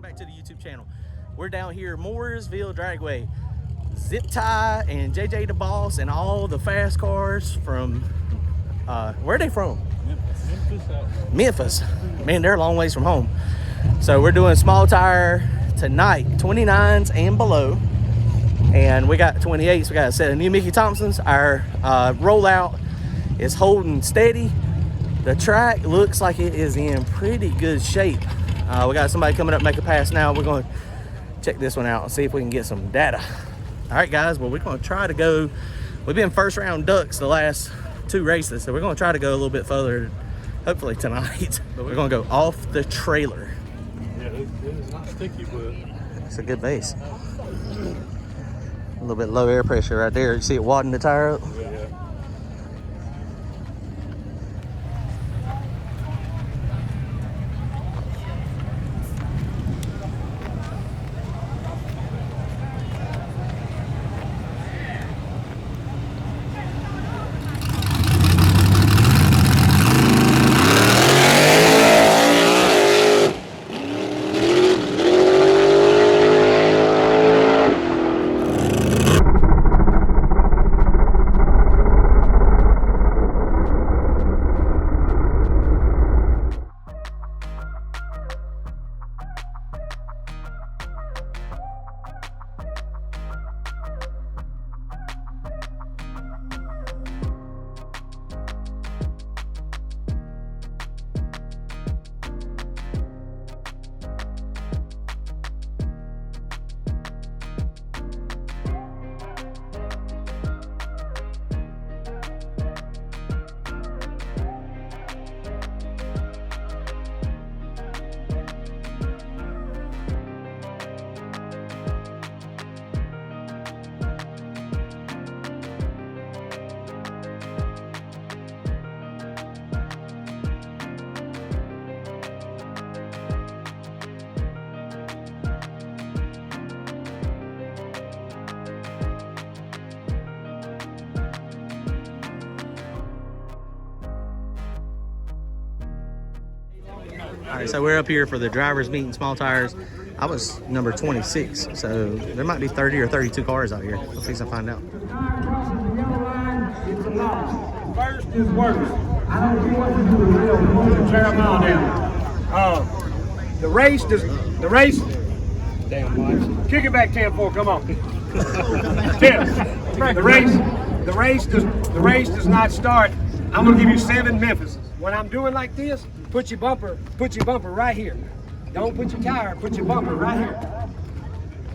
back to the YouTube channel. We're down here, Mooresville Dragway. Zip Tie and JJ the Boss and all the fast cars from, where are they from? Memphis. Man, they're a long ways from home. So we're doing small tire tonight, 29s and below. And we got 28s. We got a set of new Mickey Thompsons. Our rollout is holding steady. The track looks like it is in pretty good shape. We got somebody coming up make a pass now. We're going to check this one out and see if we can get some data. All right, guys. Well, we're going to try to go. We've been first round ducks the last 2 races, so we're going to try to go a little bit further, hopefully tonight. But we're going to go off the trailer. Yeah, it's not sticky, but it's a good base. A little bit low air pressure right there. You see it wadding the tire up? yeah. All right, so we're up here for the drivers meeting small tires. I was number 26, so there might be 30 or 32 cars out here. Let's see if I find out. It's a loss. First is worst. I don't do what to do with real. We want to tear them all down. The race, damn Mike. Kick it back 10-4, come on. 10. The race does not start. I'm gonna give you 7 Memphis. When I'm doing like this, put your bumper right here. Don't put your tire, put your bumper right here.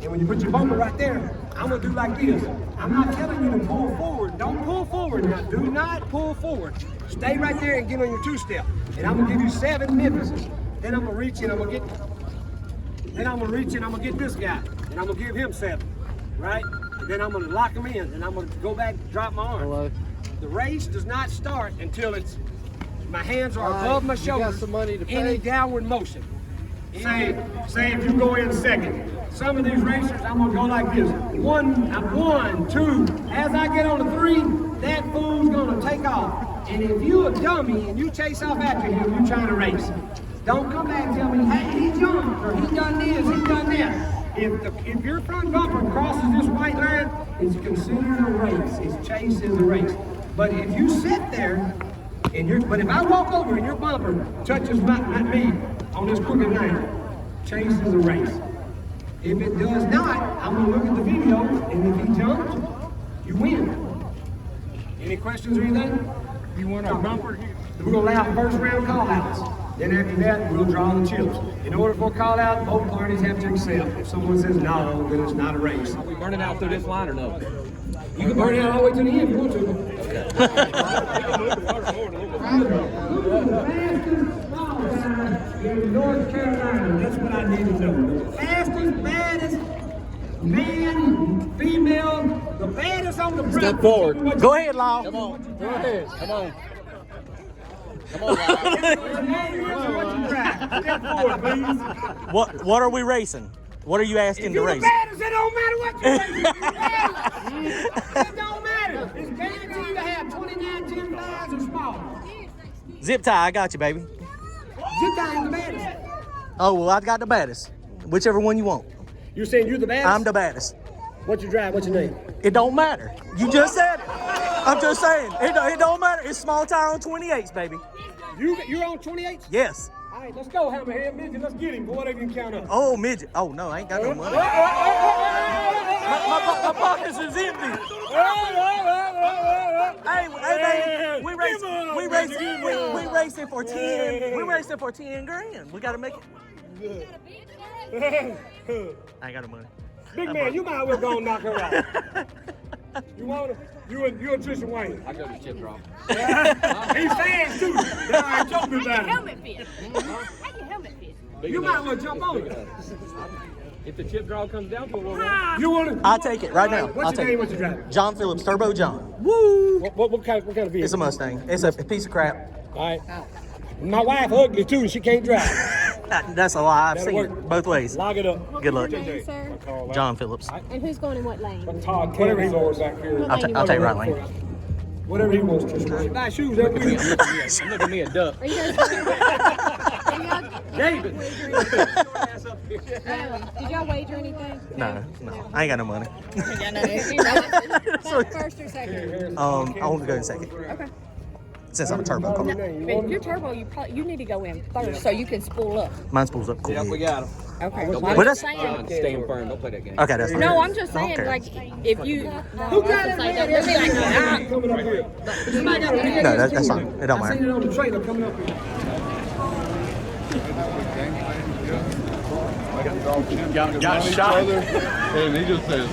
And when you put your bumper right there, I'm gonna do like this. I'm not telling you to pull forward. Don't pull forward now. Do not pull forward. Stay right there and get on your 2-step. And I'm gonna give you 7 Memphis. Then I'm gonna reach and I'm gonna get this guy. And I'm gonna give him 7. Right? And then I'm gonna lock him in. And I'm gonna go back and drop my arm. Hello. The race does not start until my hands are above my shoulders. You got some money to pay? Any downward motion. Say if you go in second. Some of these racers, I'm gonna go like this. 1, 2. As I get on the 3, that fool's gonna take off. And if you a dummy and you chase off after him, you're trying to race. Don't come back and tell me, hey, he jumped, or he done this, he done that. If your front bumper crosses this white line, it's considered a race. It's chase is a race. But if you sit there, but if I walk over and your bumper touches me on this crooked line, chase is a race. If it does not, I'm gonna look at the video, and if he jumps, you win. Any questions or anything? You want a bumper here? We're gonna allow first round call outs. Then after that, we'll draw the chips. In order for a call out, both parties have to accept. If someone says no, then it's not a race. Are we burning out through this line or no? You can burn it out all the way to the end if you want to. In North Carolina, that's what I need to know. The fastest, baddest man, female, the baddest on the Step forward. Go ahead, Law. Come on. Go ahead. Come on. Come on, Step forward, please. What are we racing? What are you asking to You're race? the baddest, it don't matter what you're racing. It don't matter. It's guaranteed to have 29, 10 5s or smaller. Zip tie, I got you, baby. Zip tie is the baddest. Oh, well, I got the baddest. Whichever one you want. You saying you the baddest? I'm the baddest. What you drive? What's your name? It don't matter. You just said it. I'm just saying. It don't matter. It's small tire on 28s, baby. You're on 28? Yes. All right, let's go, Hammerhead. Midget, let's get him for whatever you can count up. Oh, midget. Oh, no, I ain't got no money. My pockets is empty. Hey, baby, we racing for 10. We racing for 10 grand. We gotta make it. I ain't got no money. Big man, you might as well go and knock her out. You want her? You and Trisha Wayne. I go to chip drop. He's fans too. Now I told me about it. Helmet fit. How you helmet fit? You might as well jump on it. If the chip draw comes down to it, You want to? I'll take it right now. What's I'll your take name? it. What you driving? John Phillips, Turbo John. Woo! What kind of vehicle? It's a Mustang. It's a piece of crap. All right. My wife ugly too. She can't drive. That's a lie. I've That'll seen work. it both ways. Lock it up. Good luck. Name, sir? John Phillips. And who's going in what lane? Todd, whatever he wants back here. I'll take right lane. Whatever he wants. Trisha. Buy shoes every week. I'm looking at me a duck. Are you guys David. did y'all wager anything? No, I ain't got no money. First or second? I want to go in second. Okay. Since I'm a turbo car. If you're turbo, you need to go in first so you can spool up. Mine spools up cool. Yeah, we got him. Okay. Don't But play that's- saying. staying firm. Don't play that game. Okay, that's fine. No, I'm just I don't saying, care. like, if you. Who got it? Coming up here. No, that's fine. It don't I seen matter. it on the trailer coming up here. Got shot. And he just says,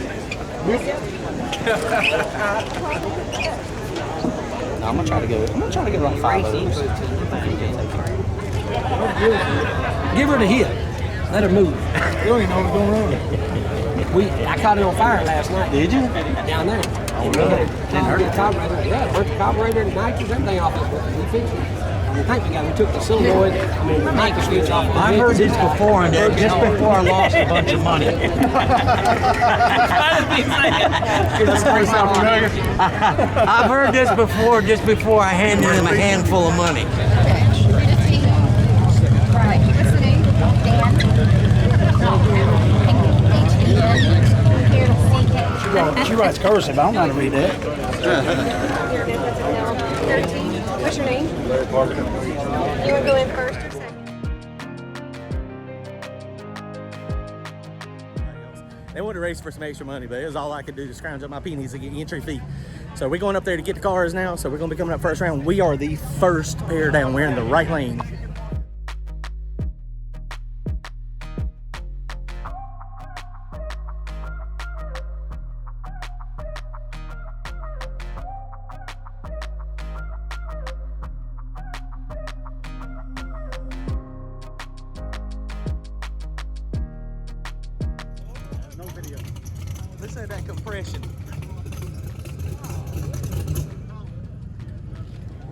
I'm gonna try to get like 5 of those. Give her the hit. Let her move. you don't even know what's going on. I caught it on fire last night. Did you? Down there. Oh, really? Didn't hurt the carburetor. Yeah, it burnt the carburetor, the nitrous, everything off it. We fixed it. I think we took the solenoid, the nitrous switch off. I've heard this before, and just before I lost a bunch of money. I've heard this before, just before I handed him a handful of money. Right. What's the name? Dan. She writes cursive. I don't know how to read that. 13. What's your name? You want to go in first or second? They wanted to race for some extra money, but it was all I could do to scrounge up my pennies to get entry fee. So we're going up there to get the cars now. So we're going to be coming up first round. We are the first pair down. We're in the right lane. No video. Listen to that compression.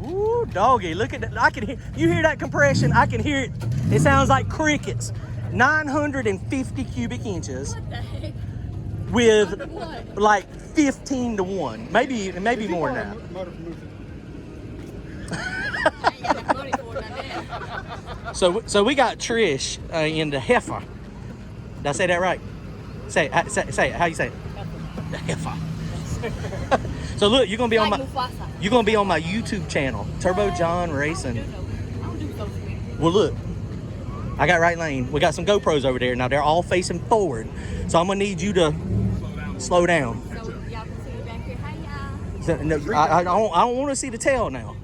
Ooh, doggy, look at that. I can hear, you hear that compression? I can hear it. It sounds like crickets. 950 cubic inches. What the heck? With What? like 15 to 1. Maybe more than that. So we got Trish in the heifer. Did I say that right? Say it. How you say it? The heifer. So look, you're gonna be on my YouTube channel, Turbo John Racing. Well, look, I got right lane. We got some GoPros over there. Now they're all facing forward, so I'm gonna need you to slow down. So y'all can see me back here. Hi, So, no, I don't want to see the tail now.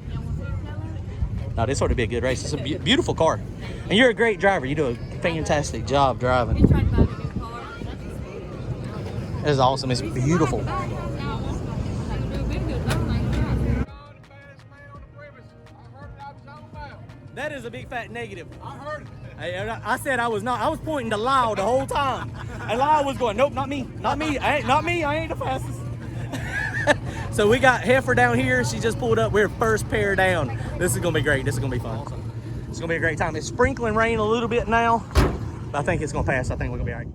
No, this ought to be a good race. It's a beautiful car, and you're a great driver. You do a fantastic job driving. you trying to buy a new car? It is awesome. It's beautiful. That is a big fat negative. I heard it. I said I was not. I was pointing to Lyle the whole time, and Lyle was going, "Nope, not me, not me. Not me. I ain't the fastest." So we got Heifer down here. She just pulled up. We're first pair down. This is gonna be great. This is gonna be fun. It's gonna be a great time. It's sprinkling rain a little bit now, but I think it's gonna pass. I think we're gonna be all right.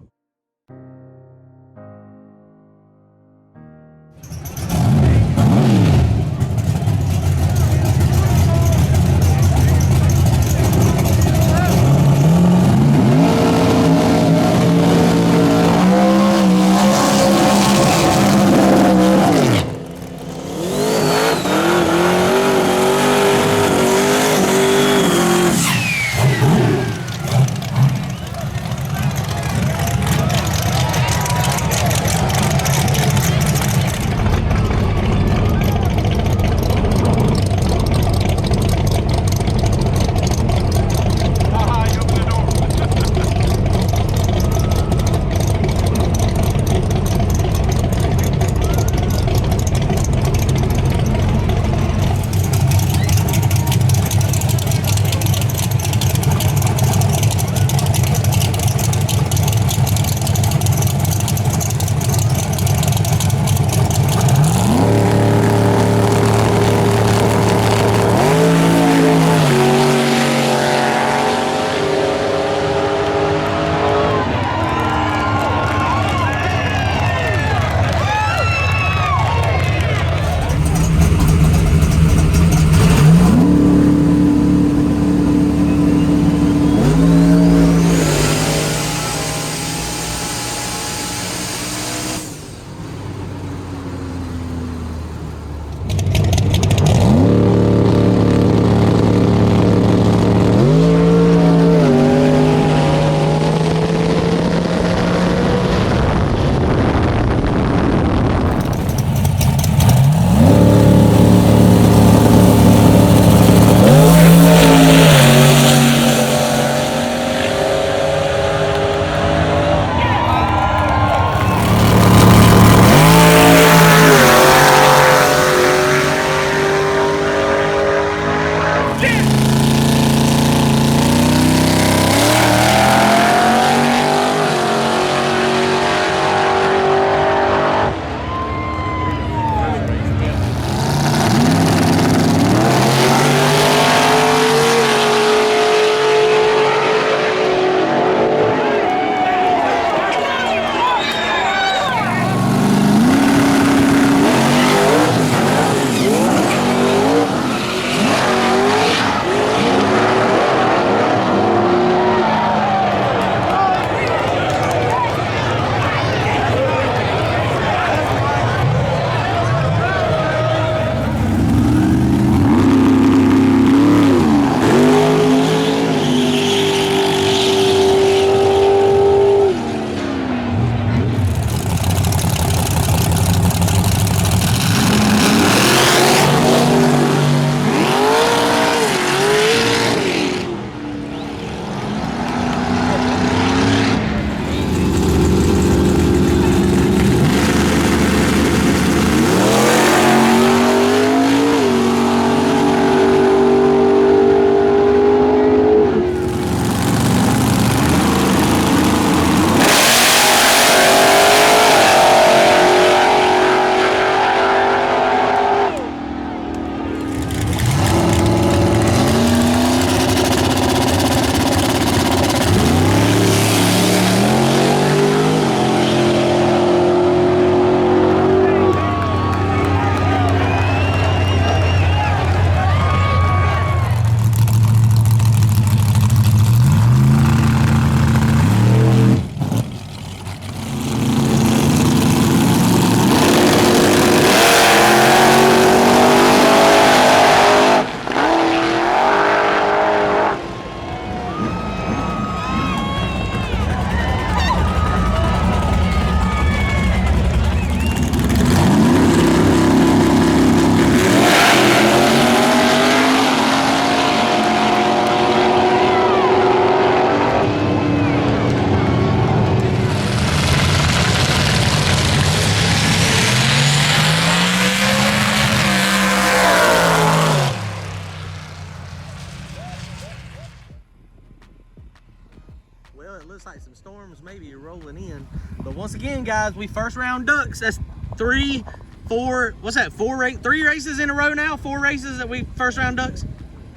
what, looks like some storms maybe rolling in. But once again, guys, we first round ducks. That's 3, 4, what's that, 3 races in a row now? 4 races that we first round ducks?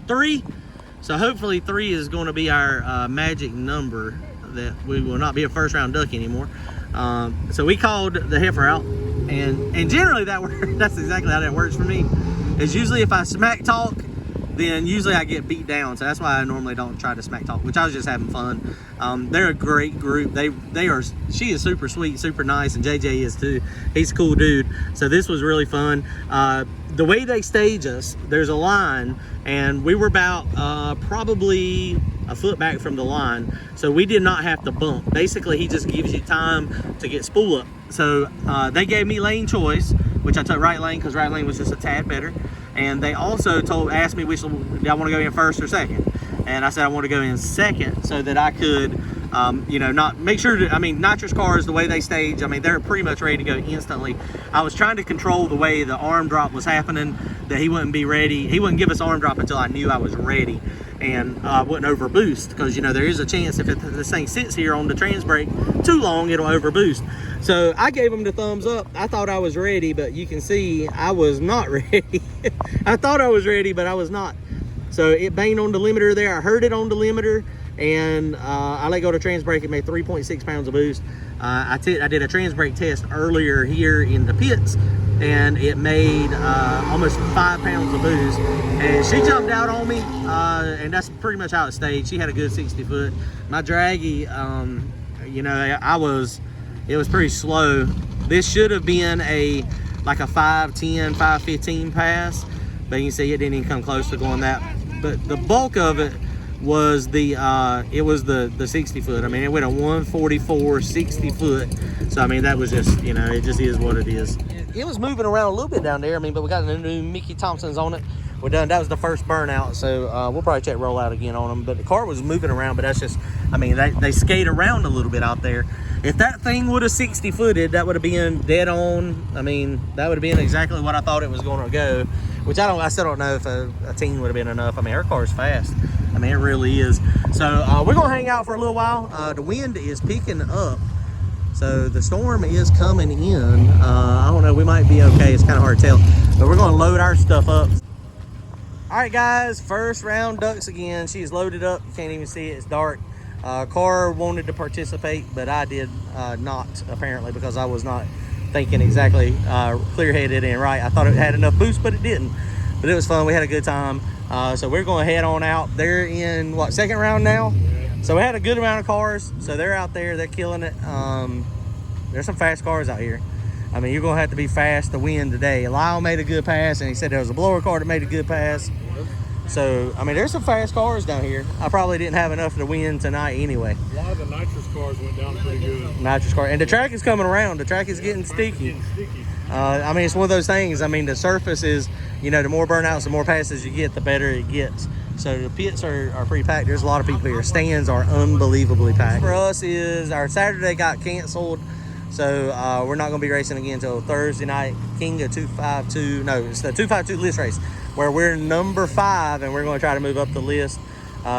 3. So hopefully 3 is going to be our magic number, that we will not be a first round duck anymore. So we called the heifer out, and generally that's exactly how that works for me. Is usually if I smack talk, then usually I get beat down. So that's why I normally don't try to smack talk, which I was just having fun. They're a great group. She is super sweet, super nice, and JJ is too. He's a cool dude. So this was really fun. The way they stage us, there's a line, and we were about probably a foot back from the line. So we did not have to bump. Basically, he just gives you time to get spool up. So they gave me lane choice, which I took right lane because right lane was just a tad better. And they also asked me which did I want to go in first or second. And I said I want to go in second so that I could, not make sure that, nitrous cars, the way they stage, they're pretty much ready to go instantly. I was trying to control the way the arm drop was happening, that he wouldn't be ready. He wouldn't give us arm drop until I knew I was ready, and wouldn't over boost, because there is a chance if this thing sits here on the trans brake too long, it'll over boost. So I gave him the thumbs up. I thought I was ready, but you can see I was not ready. I thought I was ready, but I was not. So it banged on the limiter there. I heard it on the limiter, and I let go of the trans brake. It made 3.6 pounds of boost. I did a trans brake test earlier here in the pits, and it made almost 5 pounds of boost. And she jumped out on me, and that's pretty much how it stayed. She had a good 60 foot. My draggy, it was pretty slow. This should have been like a 510, 515 pass, but you can see it didn't even come close to going that. But the bulk of it was the 60 foot. It went a 144 60 foot. So that was just, it just is what it is. It was moving around a little bit down there. But we got the new Mickey Thompsons on it. We're done. That was the first burnout, so we'll probably check rollout again on them. But the car was moving around, but that's just, they skate around a little bit out there. If that thing would have 60 footed, that would have been dead on. That would have been exactly what I thought it was going to go, which I still don't know if a teen would have been enough. Her car's fast. It really is. So we're going to hang out for a little while. The wind is picking up, so the storm is coming in. I don't know, we might be okay. It's kind of hard to tell, but we're going to load our stuff up. All right, guys, first round ducks again. She's loaded up. You can't even see it. It's dark. Car wanted to participate, but I did not, apparently, because I was not thinking exactly clear-headed and right. I thought it had enough boost, but it didn't. But it was fun. We had a good time. So we're going to head on out. They're in, second round now? So we had a good amount of cars. So they're out there. They're killing it. There's some fast cars out here. You're going to have to be fast to win today. Lyle made a good pass, and he said there was a blower car that made a good pass. So, there's some fast cars down here. I probably didn't have enough to win tonight anyway. A lot of the nitrous cars went down pretty good. Nitrous car. And the track is coming around. The track is getting sticky. It's one of those things. The surface is, the more burnouts, the more passes you get, the better it gets. So the pits are pretty packed. There's a lot of people here. Stands are unbelievably packed. For us is our Saturday got canceled. So we're not going to be racing again until Thursday night. King of 252. No, it's the 252 list race, where we're number 5, and we're going to try to move up the list.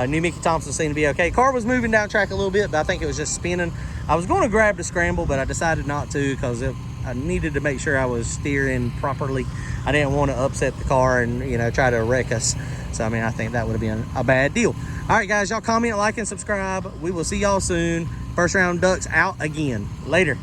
New Mickey Thompson seemed to be okay. Car was moving down track a little bit, but I think it was just spinning. I was going to grab the scramble, but I decided not to because I needed to make sure I was steering properly. I didn't want to upset the car and try to wreck us. So I think that would have been a bad deal. All right, guys, y'all comment, like, and subscribe. We will see y'all soon. First round ducks out again. Later.